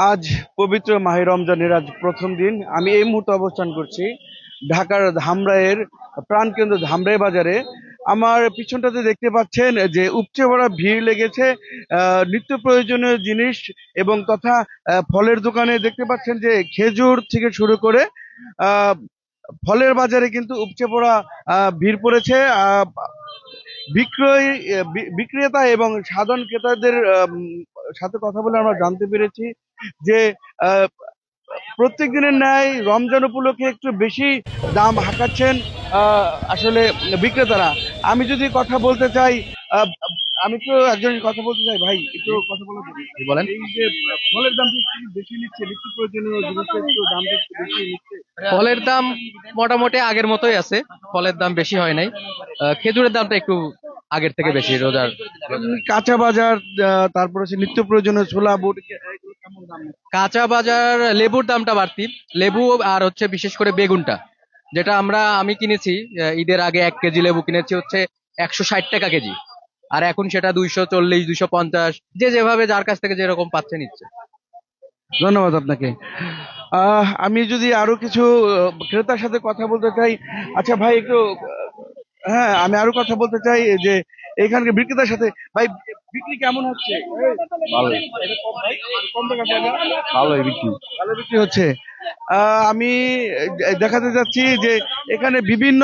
আজ পবিত্র মাহে রমজানের আজ প্রথম দিন। আমি এই মুহূর্তে অবস্থান করছি ঢাকার ধামরাইয়ের প্রাণকেন্দ্র ধামরাই বাজারে। আমার পিছনটাতে দেখতে পাচ্ছেন যে উপচে পড়া ভিড় লেগেছে নিত্য প্রয়োজনীয় জিনিস এবং তথা ফলের দোকানে দেখতে পাচ্ছেন যে খেজুর থেকে শুরু করে আহ ফলের বাজারে কিন্তু উপচে পড়া ভিড় পড়েছে। বিক্রয় বিক্রেতা এবং সাধারণ ক্রেতাদের সাথে কথা বলে আমরা জানতে পেরেছি যে আহ, প্রত্যেক দিনের ন্যায় রমজান উপলক্ষে একটু বেশি দাম হাঁকাচ্ছেন আসলে বিক্রেতারা। আমি যদি কথা বলতে চাই, আহ, আমি তো একজন কথা বলতে চাই, ভাই একটু কথা বলা যাবে? জি বলেন। এই যে ফলের দাম একটু বেশি নিচ্ছে, নিত্য প্রয়োজনীয় জিনিসের একটু দাম একটু বেশি নিচ্ছে। ফলের দাম মোটামুটি আগের মতোই আছে। ফলের দাম বেশি হয় নাই। খেজুরের দামটা একটু আগের থেকে বেশি রোজার। এমনি কাঁচা বাজার, তারপরে হচ্ছে নিত্য প্রয়োজনীয় ছোলা বুট এগুলো কেমন দাম? কাঁচা বাজার লেবুর দামটা বাড়তি। লেবু আর হচ্ছে বিশেষ করে বেগুনটা, যেটা আমি কিনেছি ঈদের আগে 1 কেজি লেবু কিনেছি হচ্ছে 160 টাকা কেজি। আর এখন সেটা 240, 250, যে যেভাবে যার কাছ থেকে যেরকম পাচ্ছে নিচ্ছে। ধন্যবাদ আপনাকে। আমি যদি আরো কিছু ক্রেতার সাথে কথা বলতে চাই। আচ্ছা ভাই একটু হ্যাঁ, আমি আরো কথা বলতে চাই যে এখানকার বিক্রেতার সাথে। ভাই বিক্রি কেমন হচ্ছে? ভালোই। কম টাকা পায় না? ভালোই বিক্রি। ভালো বিক্রি হচ্ছে। আমি দেখাতে যাচ্ছি যে এখানে বিভিন্ন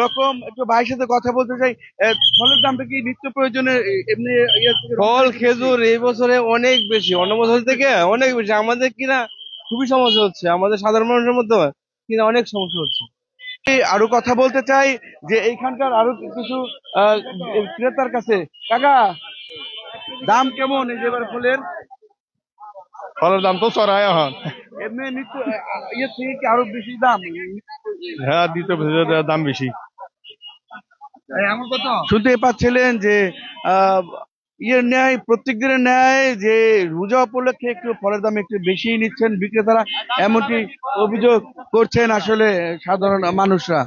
রকম, একটু ভাইয়ের সাথে কথা বলতে চাই। ফলের দামটা কি নিত্য প্রয়োজনে এমনি ইয়ে থেকে ফল রমজানের বেশি? খেজুর এই বছরে অনেক বেশি, অন্য বছর থেকে অনেক বেশি। আমাদের কিনা খুবই সমস্যা হচ্ছে, আমাদের সাধারণ মানুষের মধ্যে কিনা অনেক সমস্যা হচ্ছে। আরো কথা বলতে চাই যে এইখানকার আরো কিছু আহ, ক্রেতার কাছে। কাকা, দাম কেমন এই যে এবার ফলের? ফলের দাম তো চড়াই এখন। এমনি নিত্য ইয়ে থেকে কি আরো বেশি দাম? হ্যাঁ, দিতে দাম বেশি। শুনতে পাচ্ছিলেন যে আহ ইয়ের ন্যায়, প্রত্যেক দিনের ন্যায় যে রোজা উপলক্ষে একটু ফলের দাম একটু বেশি নিচ্ছেন বিক্রেতারা, এমনটি অভিযোগ করছেন আসলে সাধারণ মানুষরা।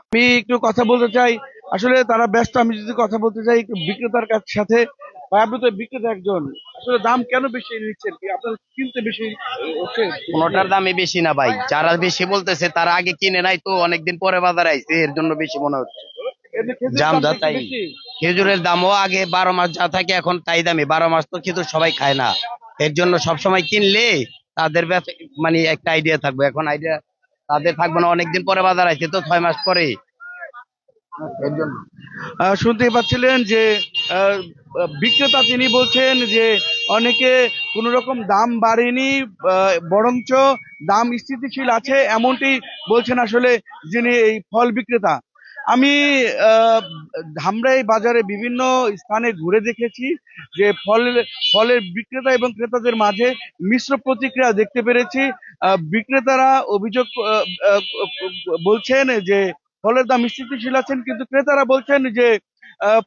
আমি একটু কথা বলতে চাই, আসলে তারা ব্যস্ত। আমি যদি কথা বলতে চাই একটু বিক্রেতার সাথে। ভাই আপনি তো বিক্রেতা একজন, আসলে দাম কেন বেশি নিচ্ছেন? কি আপনার কিনতে বেশি হচ্ছে? কোনোটার দামই বেশি না ভাই, যারা বেশি বলতেছে তারা আগে কিনে নাই তো, অনেকদিন পরে বাজারে আইছে, এর জন্য বেশি মনে হচ্ছে। এমনি খেজুরের জাম দামটা যা একটু তাই। বেশি। খেজুরের দামও আগে 12 মাস যা থাকে এখন তাই দামি। 12 মাস তো খেজুর সবাই খায় না, এর জন্য সবসময় কিনলে তাদের মানে একটা আইডিয়া থাকবে। এখন আইডিয়া তাদের থাকবে না, অনেকদিন পরে বাজার আইছে তো, 6 মাস পরে, এর জন্য। শুনতেই পাচ্ছিলেন যে আহ, বিক্রেতা তিনি বলছেন যে অনেকে কোনো রকম দাম বাড়েনি, বরঞ্চ দাম স্থিতিশীল আছে, এমনটি বলছেন আসলে যিনি এই ফল বিক্রেতা। আমি আহ, ধামরাই বাজারে বিভিন্ন স্থানে ঘুরে দেখেছি যে ফলের বিক্রেতা এবং ক্রেতাদের মাঝে মিশ্র প্রতিক্রিয়া দেখতে পেরেছি। বিক্রেতারা অভিযোগ আহ, বলছেন যে ফলের দাম স্থিতিশীল আছেন, কিন্তু ক্রেতারা বলছেন যে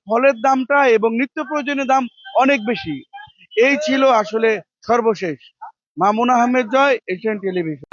ফলের দামটা এবং নিত্য প্রয়োজনীয় দাম অনেক বেশি। এই ছিল আসলে সর্বশেষ। মামুন আহমেদ জয়, এশিয়ান টেলিভিশন।